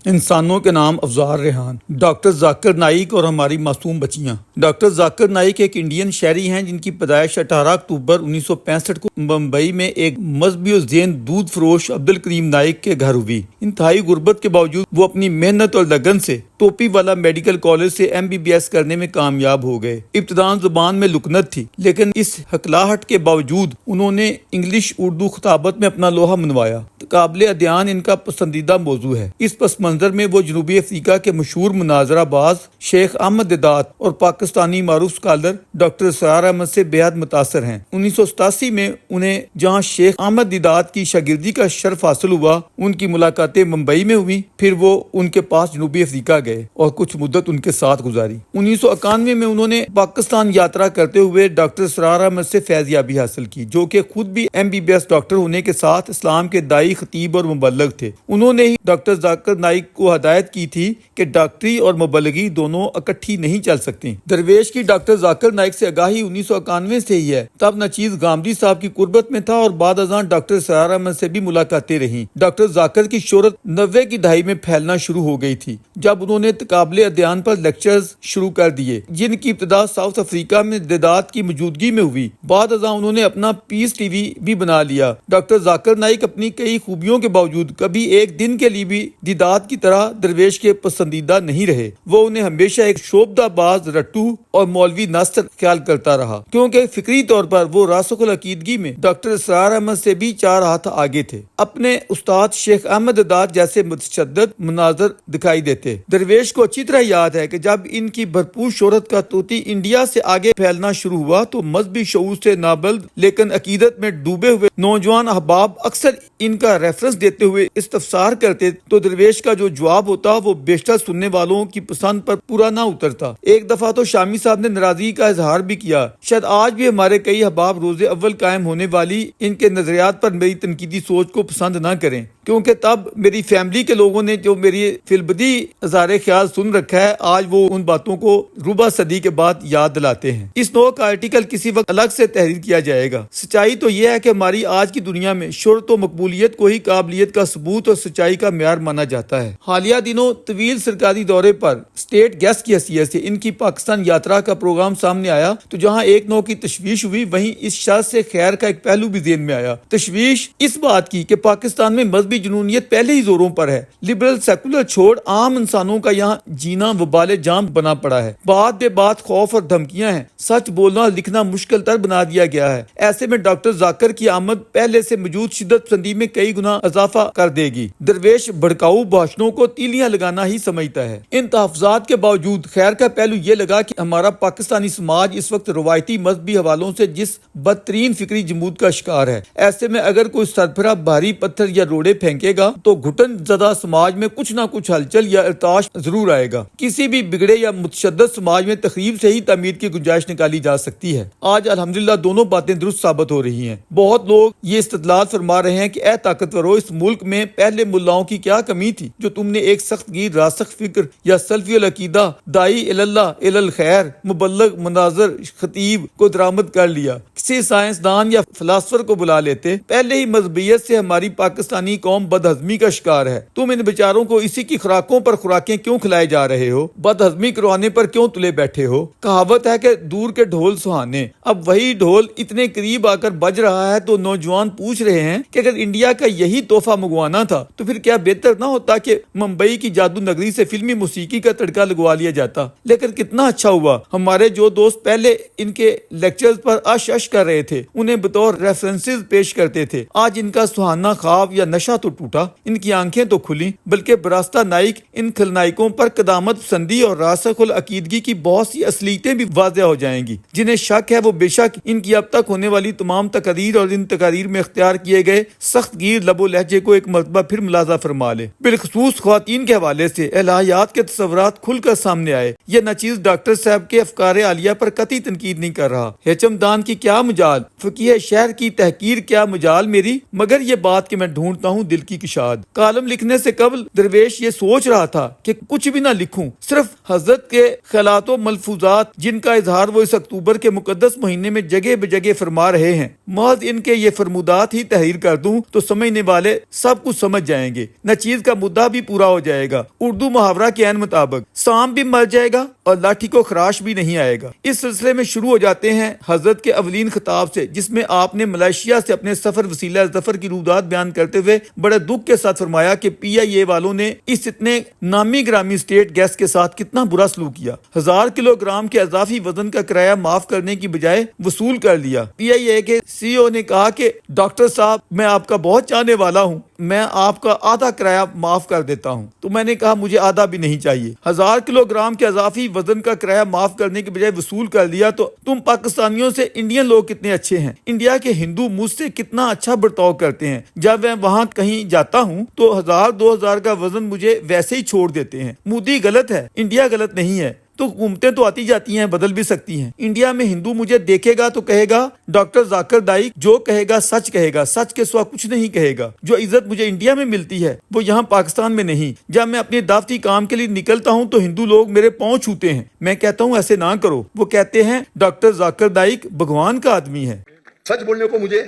انسانوں کے نام افزار ریحان، ڈاکٹر ذاکر نائک اور ہماری معصوم بچیاں۔ ڈاکٹر ذاکر نائک ایک انڈین شہری ہیں جن کی پیدائش 18 اکتوبر 1965 کو ممبئی میں ایک مذہبی و ذہین دودھ فروش عبدالکریم نائک کے گھر ہوئی۔ انتہائی غربت کے باوجود وہ اپنی محنت اور لگن سے ٹوپی والا میڈیکل کالج سے MBBS کرنے میں کامیاب ہو گئے۔ ابتداء زبان میں لکنت تھی، لیکن اس ہکلاہٹ کے باوجود انہوں نے انگلش اردو خطابت میں اپنا لوہا منوایا۔ قابل ادیان ان کا پسندیدہ موضوع ہے۔ اس پس منظر میں وہ جنوبی افریقہ کے مشہور مناظرہ باز شیخ احمد دیدات اور پاکستانی معروف اسکالر ڈاکٹر اسرار احمد سے بے حد متاثر ہیں۔ 1987 میں انہیں جہاں شیخ احمد دیدات کی شاگردی کا شرف حاصل ہوا، ان کی ملاقاتیں ممبئی میں ہوئی، پھر وہ ان کے پاس جنوبی افریقہ گئے اور کچھ مدت ان کے ساتھ گزاری۔ 1991 میں انہوں نے پاکستان یاترا کرتے ہوئے ڈاکٹر اسرار احمد سے فیض یابی حاصل کی، جو کہ خود بھی MBBS ڈاکٹر ہونے کے ساتھ اسلام کے داعی، خطیب اور مبلغ تھے۔ انہوں نے ہی ڈاکٹر ذاکر نائک کو ہدایت کی تھی کہ ڈاکٹری اور مبلغی دونوں اکٹھی نہیں چل سکتی۔ درویش کی ڈاکٹر ذاکر نائک سے آگاہی 1991 سے ہی ہے۔ تب نچیز گامدی صاحب کی قربت میں تھا اور بعد ازاں ڈاکٹر اسرار احمد سے بھی ملاقاتیں رہیں۔ ڈاکٹر ذاکر کی شہرت 90 کی دہائی میں پھیلنا شروع ہو گئی تھی، جب انہوں نے قابل ادیان پر لیکچرز شروع کر دیے، جن کی ابتدا ساؤتھ افریقہ میں دیدات کی موجودگی میں ہوئی۔ بعد ازاں انہوں نے اپنا پیس ٹی وی بھی بنا لیا۔ ڈاکٹر ذاکر نائک اپنی کئی خوبیوں کے باوجود کبھی ایک دن کے لیے بھی دیدات کی طرح درویش کے پسندیدہ نہیں رہے۔ وہ انہیں ہمیشہ ایک شعبدہ باز، رٹو اور مولوی ناصر خیال کرتا رہا، کیونکہ فکری طور پر وہ راسخ العقیدگی میں ڈاکٹر اسرار احمد سے بھی 4 ہاتھ آگے تھے۔ اپنے استاد شیخ احمد دیدات جیسے متشدد مناظر دکھائی دیتے۔ درویش کو اچھی طرح یاد ہے کہ جب ان کی بھرپور شہرت کا طوطی انڈیا سے آگے پھیلنا شروع ہوا تو مذہبی شعور سے نابلد لیکن عقیدت میں ڈوبے ہوئے نوجوان احباب اکثر ان کا ریفرنس دیتے ہوئے استفسار کرتے تو درویش کا جو جواب ہوتا وہ بیشتر سننے والوں کی پسند پر پورا نہ اترتا۔ ایک دفعہ تو شامی صاحب نے ناراضگی کا اظہار بھی کیا، شاید آج بھی ہمارے کئی احباب روز اول قائم ہونے والی ان کے نظریات پر میری تنقیدی سوچ کو پسند نہ کریں، کیونکہ تب میری فیملی کے لوگوں نے جو میری فی البدی اظہار خیال سن رکھا ہے، آج وہ ان باتوں کو ربع صدی کے بعد یاد دلاتے ہیں۔ اس نوع کا آرٹیکل کسی وقت الگ سے تحریر کیا جائے گا۔ سچائی تو یہ ہے کہ ہماری آج کی دنیا میں شہرت و مقبولیت کو ہی قابلیت کا ثبوت اور سچائی کا معیار مانا جاتا ہے۔ حالیہ دنوں طویل سرکاری دورے پر اسٹیٹ گیسٹ کی حیثیت سے ان کی پاکستان یاترا کا پروگرام سامنے آیا تو جہاں ایک نوع کی تشویش ہوئی، وہیں اس شاذ سے خیر کا ایک پہلو بھی ذہن میں آیا۔ تشویش اس بات کی کہ پاکستان میں مذہبی جنونیت پہلے ہی زوروں پر ہے، لبرل سیکولر چھوڑ عام انسانوں کا یہاں جینا وبال جام بنا پڑا ہے۔ بات بے بات خوف اور دھمکیاں ہیں، سچ بولنا اور لکھنا مشکل تر بنا دیا گیا ہے۔ ایسے میں ڈاکٹر ذاکر کی آمد پہلے سے موجود شدت پسندی میں کئی گنا اضافہ کر دے گی۔ درویش بھڑکاؤ بھاشنوں کو تیلیاں لگانا ہی سمجھتا ہے۔ ان تحفظات کے باوجود خیر کا پہلو یہ لگا کہ ہمارا پاکستانی سماج اس وقت روایتی مذہبی حوالوں سے جس بدترین فکری جمود کا شکار ہے، ایسے میں اگر کوئی سربراہ بھاری پتھر یا روڑے پھینکے گا تو گھٹن زدہ سماج میں کچھ نہ کچھ ہلچل یا ارتعاش ضرور آئے گا۔ کسی بھی بگڑے یا متشدد سماج میں تخریب سے ہی تعمیر کی گنجائش نکالی جا سکتی ہے۔ آج الحمدللہ دونوں باتیں درست ثابت ہو رہی ہیں۔ بہت لوگ یہ استدلال فرما رہے ہیں کہ اے طاقتورو، اس ملک میں پہلے ملاؤں کی کیا کمی تھی جو تم نے ایک سخت گیر راسخ فکر یا سلفی العقیدہ داعی اللہ الخیر مبلغ مناظر خطیب کو درآمد کر لیا، کسی سائنسدان یا فلاسفر کو بلا لیتے۔ پہلے ہی مذہبیت سے ہماری پاکستانی قوم بدہضمی کا شکار ہے، تم ان بیچاروں کو اسی کی خوراکوں پر خوراکیں کیوں کھلائے جا رہے ہو؟ بدہضمی کروانے پر کیوں تلے بیٹھے ہو؟ کہاوت ہے کہ دور کے ڈھول سہانے، اب وہی ڈھول اتنے قریب آ کر بج رہا ہے تو نوجوان پوچھ رہے ہیں کہ اگر انڈیا کا یہی تحفہ منگوانا تھا تو پھر کیا بہتر نہ ہوتا کہ ممبئی کی جادو نگری سے فلمی موسیقی کا تڑکا لگوا لیا جاتا؟ لیکن کتنا اچھا ہوا، ہمارے جو دوست پہلے ان کے لیکچرز پر اش اش کر رہے تھے، انہیں بطور ریفرنسز پیش کرتے تھے، آج ان کا سہانا خواب یا نشہ تو ٹوٹا، ان کی آنکھیں تو کھلی، بلکہ براستہ نائک ان خلنائکوں پر قدامت پسندی اور راسخ العقیدگی کی بہت سی اصلیتیں بھی واضح ہو جائیں گی۔ جنہیں شک ہے وہ بے شک ان کی اب تک ہونے والی تمام تقاریر اور ان تقاریر میں اختیار کیے گئے سخت گیر لب و لہجے کو ایک مرتبہ پھر ملاحظہ فرما لے۔ بالخصوص خواتین کے حوالے سے الہیات کے تصورات کھل کر سامنے آئے۔ یہ نچیز ڈاکٹر صاحب کے افکار عالیہ پر قطعی تنقید نہیں کر رہا۔ ہیچم دان کی کیا مجال، فقیہ شہر کی تحقیر کیا مجال میری، مگر یہ بات کہ میں ڈھونڈتا ہوں دل کی کشاد. کالم لکھنے سے قبل درویش یہ سوچ رہا تھا کہ کچھ بھی نہ لکھوں, صرف حضرت کے خیالات و ملفوظات جن کا اظہار وہ اس اکتوبر کے مقدس مہینے میں جگہ بجگہ فرما رہے ہیں, محض ان کے یہ فرمودات ہی تحریر کر دوں تو سمجھنے والے سب کچھ سمجھ جائیں گے, نہ چیز کا مدعا بھی پورا ہو جائے گا. اردو محاورہ کے عین مطابق سام بھی مر جائے گا اور لاٹھی کو خراش بھی نہیں آئے گا. اس سلسلے میں شروع ہو جاتے ہیں حضرت کے اولین خطاب سے, جس میں آپ نے ملائیشیا سے اپنے سفر وسیلہ ظفر کی رویداد بیان کرتے ہوئے بڑے دکھ کے ساتھ فرمایا کہ پی آئی اے والوں نے اس اتنے نامی گرامی اسٹیٹ گیس کے ساتھ کتنا برا سلوک کیا. 1000 کلو گرام کے اضافی وزن کا کرایہ معاف کرنے کی بجائے وصول کر لیا. پی آئی اے کے سی او نے کہا کہ ڈاکٹر صاحب میں آپ کا بہت چاہنے والا ہوں, میں آپ کا آدھا کرایہ معاف کر دیتا ہوں. تو میں نے کہا مجھے آدھا بھی نہیں چاہیے. 1000 کلو گرام کے اضافی وزن کا کرایہ معاف کرنے کی بجائے وصول کر لیا. تو تم پاکستانیوں سے انڈین لوگ کتنے اچھے ہیں. انڈیا کے ہندو مجھ سے کتنا اچھا برتاؤ کرتے ہیں. جب میں وہاں کہیں جاتا ہوں تو 1000-2000 کا وزن مجھے ویسے ہی چھوڑ دیتے ہیں. مودی غلط ہے, انڈیا غلط نہیں ہے. تو حکومتیں تو آتی جاتی ہیں, بدل بھی سکتی ہیں. انڈیا میں ہندو مجھے دیکھے گا تو کہے گا ڈاکٹر ذاکر نائک جو کہے گا سچ کہے گا, سچ کے سوا کچھ نہیں کہے گا. جو عزت مجھے انڈیا میں ملتی ہے وہ یہاں پاکستان میں نہیں. جب میں اپنے دعوتی کام کے لیے نکلتا ہوں تو ہندو لوگ میرے پاؤں چھوتے ہیں. میں کہتا ہوں ایسے نہ کرو. وہ کہتے ہیں ڈاکٹر ذاکر نائک بھگوان کا آدمی ہے. سچ بولنے کو مجھے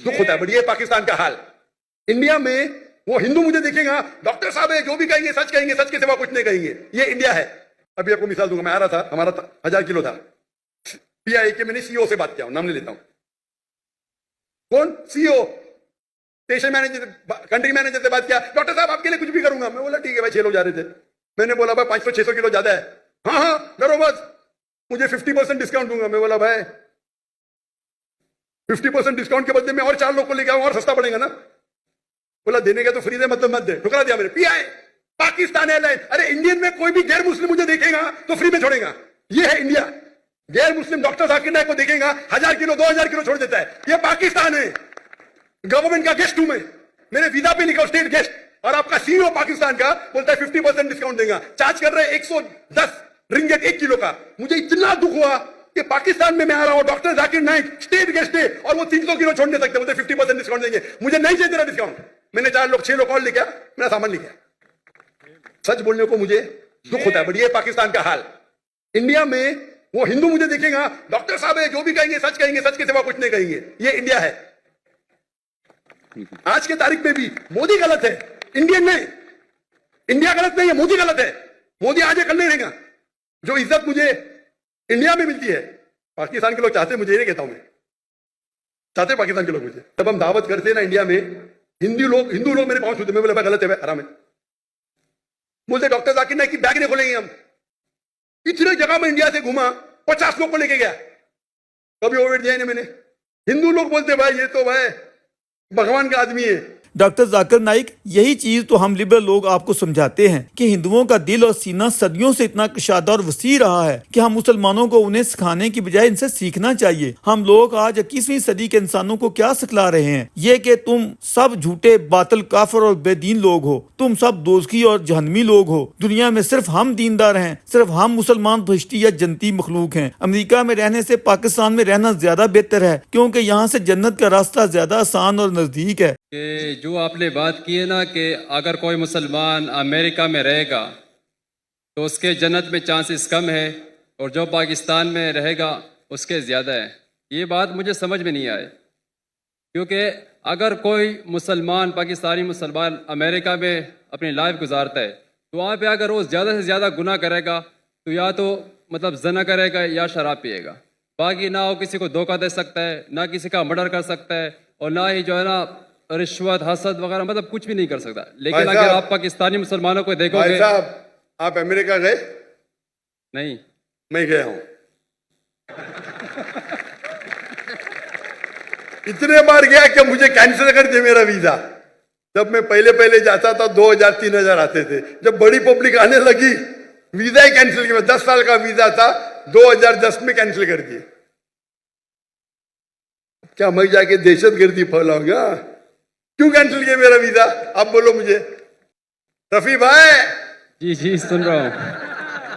دکھ ہوتا ہے, بٹ یہ پاکستان کا حال. انڈیا میں وہ ہندو مجھے دیکھیں گا ڈاکٹر صاحب ہے جو بھی کہیں گے سچ کہیں گے, سچ کے سوا کچھ نہیں کہیں گے. یہ انڈیا ہے. ابھی آپ کو مثال دوں گا, میں آ رہا تھا, ہمارا 1000 کلو تھا. پی آئی کے میں نے سی او سے بات کیا ہوں, نام نہیں لیتا ہوں. کون سی او اسٹیشن مینیجر کنٹری مینیجر سے بات کیا, ڈاکٹر صاحب آپ کے لیے کچھ بھی کروں گا. میں بولا ٹھیک ہے بھائی, 6 لوگ جا رہے تھے. میں نے بولا بھائی 500-600 کلو زیادہ ہے. ہاں ہاں ڈرو بس, مجھے 50% ڈسکاؤنٹ دوں گا. میں بولا بھائی 50% ڈسکاؤنٹ کے بدلے میں اور 4 لوگ کو لے کے آؤں اور سستا پڑے گا نا. بولا دینے کا تو فری دے, مطلب مت دے. ٹھکرا دیا میں نے. پی آئی پاکستان ایئر لائن. ارے انڈین میں کوئی بھی غیر مسلم مجھے دیکھے گا تو فری میں چھوڑے گا. یہ ہے انڈیا. غیر مسلم ڈاکٹر ذاکر نائک کو دیکھے گا 1000 کلو 2000 کلو چھوڑ دیتا ہے. یہ پاکستان ہے. گورنمنٹ کا گیسٹ ہوں میں, میرے ویزا پہ لکھا اسٹیٹ گیسٹ, اور آپ کا سی او پاکستان کا بولتا ہے 50% ڈسکاؤنٹ دے گا. چارج کر رہے 110 رنگٹ 1 کلو کا. مجھے اتنا دکھ ہوا کہ پاکستان میں آ رہا ہوں, doctor Zakir Naik state guest ہے, اور وہ 300 کلو چھوڑ نہیں سکتے. بولتے 50% ڈسکاؤنٹ دیں گے. مجھے نہیں چاہیے تیرا ڈسکاؤنٹ. میں نے 6 لوگ اور لے کے میرا سامان لے گیا. سچ بولنے کو مجھے دکھ ہوتا ہے, بٹ یہ پاکستان کا حال. انڈیا میں وہ ہندو مجھے دیکھیں گا ڈاکٹر صاحب ہے جو بھی کہیں گے سچ کہیں گے, سچ کے سوا کچھ نہیں کہیں گے. یہ انڈیا ہے. آج کے تاریخ میں بھی مودی غلط ہے, انڈین نہیں. انڈیا غلط نہیں ہے, مودی غلط ہے. مودی آج کل نہیں رہے گا. جو عزت مجھے انڈیا میں ملتی ہے پاکستان کے لوگ چاہتے, مجھے یہ کہتا ہوں میں, چاہتے پاکستان کے لوگ مجھے. جب ہم دعوت کرتے ہیں نا انڈیا میں, ہندو لوگ میرے پاؤں چھوتے. میں بولے غلط ہے, حرام ہے. بولتے ڈاکٹر ذاکر نائک کی بیگ نہیں کھولیں گے ہم. اتنے جگہ میں انڈیا سے گھوما, 50 لوگ کو لے کے گیا, کبھی اوورٹ دیا نہیں میں نے. ہندو لوگ بولتے بھائی یہ تو بھائی بھگوان کا آدمی ہے. ڈاکٹر ذاکر نائک یہی چیز تو ہم لبرل لوگ آپ کو سمجھاتے ہیں کہ ہندوؤں کا دل اور سینہ صدیوں سے اتنا کشادہ اور وسیع رہا ہے کہ ہم مسلمانوں کو انہیں سکھانے کی بجائے ان سے سیکھنا چاہیے. ہم لوگ آج 21ویں صدی کے انسانوں کو کیا سکھلا رہے ہیں؟ یہ کہ تم سب جھوٹے باطل کافر اور بے دین لوگ ہو, تم سب دوزخی اور جہنمی لوگ ہو. دنیا میں صرف ہم دیندار ہیں, صرف ہم مسلمان بہشتی یا جنتی مخلوق ہیں. امریکہ میں رہنے سے پاکستان میں رہنا زیادہ بہتر ہے, کیونکہ یہاں سے جنت کا راستہ زیادہ آسان اور نزدیک ہے. کہ جو آپ نے بات کی ہے نا کہ اگر کوئی مسلمان امریکہ میں رہے گا تو اس کے جنت میں چانسز کم ہے, اور جو پاکستان میں رہے گا اس کے زیادہ ہے. یہ بات مجھے سمجھ میں نہیں آئے, کیونکہ اگر کوئی مسلمان پاکستانی مسلمان امریکہ میں اپنی لائف گزارتا ہے تو وہاں پہ اگر وہ زیادہ سے زیادہ گناہ کرے گا تو یا تو مطلب زنا کرے گا یا شراب پیے گا. باقی نہ وہ کسی کو دھوکہ دے سکتا ہے, نہ کسی کا مرڈر کر سکتا ہے, اور نہ ہی جو ہے نا رشوت حسد وغیرہ مطلب کچھ بھی نہیں کر سکتا. لیکن اگر آپ پاکستانی مسلمانوں کو دیکھو گے. صاحب آپ امریکہ گئے؟ نہیں, میں گیا ہوں. اتنے بار گیا کہ مجھے کینسل کر دیا میرا ویزا. جب میں پہلے جاتا تھا 2000-3000 آتے تھے. جب بڑی پبلک آنے لگی ویزا ہی کینسل کیا. 10 سال کا ویزا تھا, 2010 میں کینسل کر دیے. کیا میں جا کے دہشت گردی پھیلاؤں گا؟ کیوں کینسل کیا میرا ویزا؟ آپ بولو مجھے. رفیع بھائی. جی سن رہا ہوں.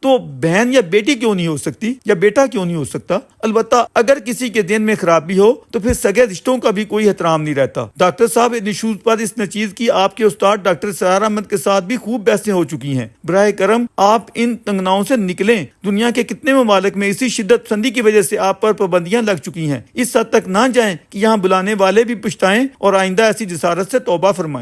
تو بہن یا بیٹی کیوں نہیں ہو سکتی یا بیٹا کیوں نہیں ہو سکتا؟ البتہ اگر کسی کے دین میں خرابی ہو تو پھر سگے رشتوں کا بھی کوئی احترام نہیں رہتا۔ ڈاکٹر صاحب ان ایشوز پر اس نچیز کی آپ کے استاد ڈاکٹر سرار احمد کے ساتھ بھی خوب بحثیں ہو چکی ہیں۔ براہ کرم آپ ان تنگناؤں سے نکلیں۔ دنیا کے کتنے ممالک میں اسی شدت پسندی کی وجہ سے آپ پر پابندیاں لگ چکی ہیں۔ اس حد تک نہ جائیں کہ یہاں بلانے والے بھی پچھتائیں اور آئندہ ایسی جسارت سے توبہ فرمائیں۔